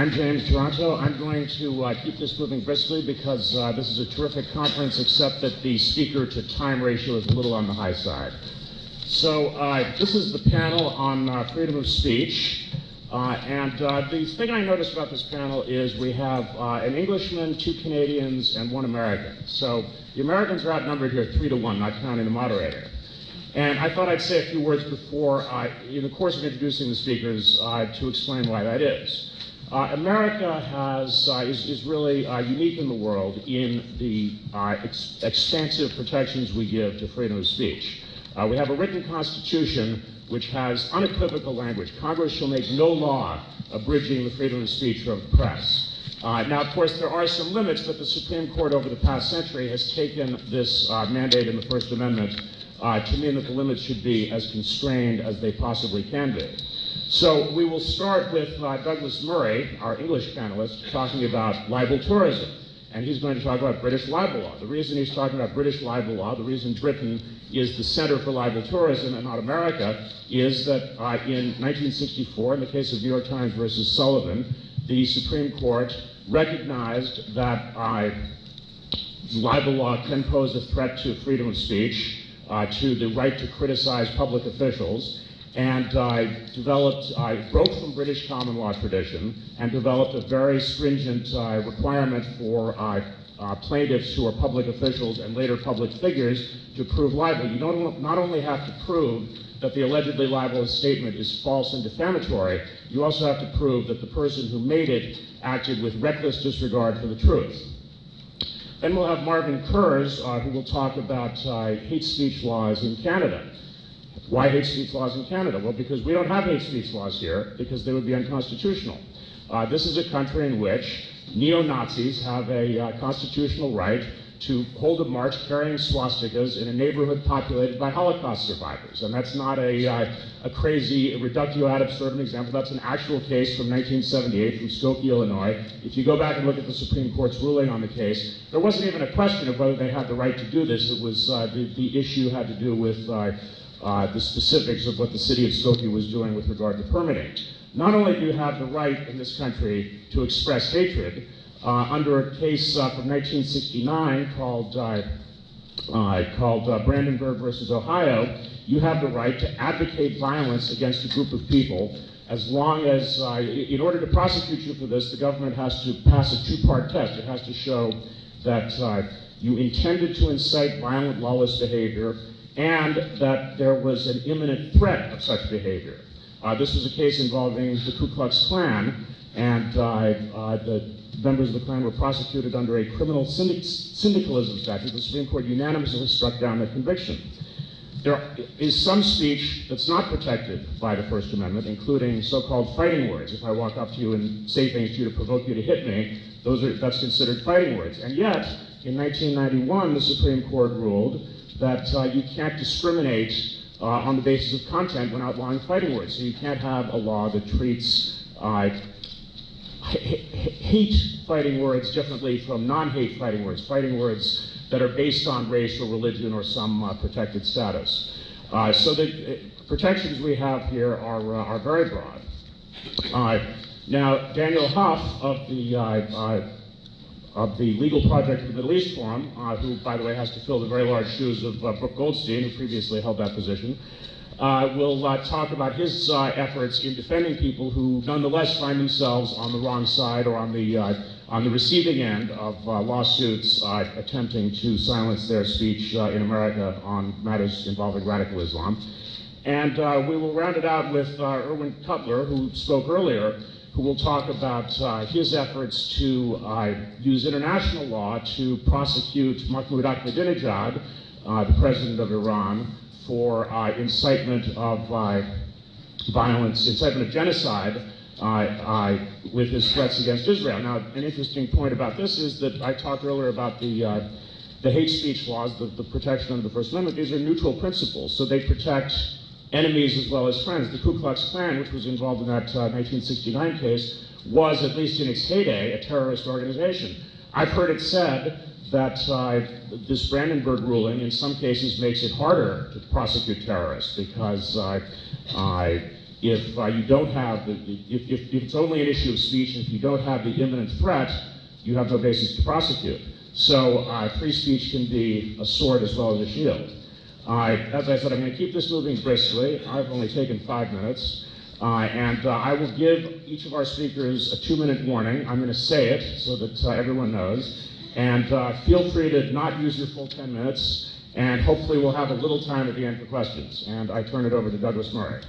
I'm James, Taranto. I'm going to keep this moving briskly because this is a terrific conference, except that the speaker to time ratio is a little on the high side. So this is the panel on freedom of speech. The thing I noticed about this panel is we have an Englishman, 2 Canadians, and 1 American. So the Americans are outnumbered here 3-1, not counting the moderator. And I thought I'd say a few words before, in the course of introducing the speakers, to explain why that is. America is really unique in the world in the expansive protections we give to freedom of speech. We have a written constitution which has unequivocal language. Congress shall make no law abridging the freedom of speech or of the press. Now, of course, there are some limits, but the Supreme Court over the past century has taken this mandate in the First Amendment to mean that the limits should be as constrained as they possibly can be. So we will start with Douglas Murray, our English panelist, talking about libel tourism. And he's going to talk about British libel law. The reason he's talking about British libel law, the reason Britain is the center for libel tourism and not America, is that in 1964, in the case of New York Times versus Sullivan, the Supreme Court recognized that libel law can pose a threat to freedom of speech, to the right to criticize public officials, and broke from British common law tradition and developed a very stringent requirement for plaintiffs who are public officials and later public figures to prove libel. You not only have to prove that the allegedly libelous statement is false and defamatory, you also have to prove that the person who made it acted with reckless disregard for the truth. Then we'll have Marvin Kurz, who will talk about hate speech laws in Canada. Why hate speech laws in Canada? Well, because we don't have hate speech laws here, because they would be unconstitutional. This is a country in which neo-Nazis have a constitutional right to hold a march carrying swastikas in a neighborhood populated by Holocaust survivors. And that's not a crazy reductio ad absurdum example. That's an actual case from 1978 from Skokie, Illinois. If you go back and look at the Supreme Court's ruling on the case, there wasn't even a question of whether they had the right to do this. It was the issue had to do with the specifics of what the city of Skokie was doing with regard to permitting. Not only do you have the right in this country to express hatred, under a case from 1969 called Brandenburg versus Ohio, you have the right to advocate violence against a group of people as long as, in order to prosecute you for this, the government has to pass a 2-part test. It has to show that you intended to incite violent, lawless behavior and that there was an imminent threat of such behavior. This was a case involving the Ku Klux Klan, and the members of the Klan were prosecuted under a criminal syndicalism statute. The Supreme Court unanimously struck down the conviction. There is some speech that's not protected by the First Amendment, including so-called fighting words. If I walk up to you and say things to you to provoke you to hit me, that's considered fighting words. And yet, in 1991, the Supreme Court ruled that you can't discriminate on the basis of content when outlawing fighting words. So you can't have a law that treats hate fighting words differently from non-hate fighting words that are based on race or religion or some protected status. So the protections we have here are very broad. Now, Daniel Huff of the Legal Project of the Middle East Forum, who, by the way, has to fill the very large shoes of Brooke Goldstein, who previously held that position, will talk about his efforts in defending people who nonetheless find themselves on the wrong side or on the receiving end of lawsuits attempting to silence their speech in America on matters involving radical Islam. And we will round it out with Erwin Cutler, who spoke earlier, who will talk about his efforts to use international law to prosecute Mahmoud Ahmadinejad, the president of Iran, for incitement of violence, incitement of genocide with his threats against Israel. Now, an interesting point about this is that I talked earlier about the hate speech laws, the protection under the First Amendment. These are neutral principles, so they protect enemies as well as friends. The Ku Klux Klan, which was involved in that 1969 case, was, at least in its heyday, a terrorist organization. I've heard it said that this Brandenburg ruling in some cases makes it harder to prosecute terrorists because If you don't have if it's only an issue of speech, and if you don't have the imminent threat, you have no basis to prosecute. So free speech can be a sword as well as a shield. As I said, I'm going to keep this moving briskly. I've only taken 5 minutes. And I will give each of our speakers a 2-minute warning. I'm going to say it so that everyone knows. And feel free to not use your full 10 minutes. And hopefully we'll have a little time at the end for questions. And I turn it over to Douglas Murray.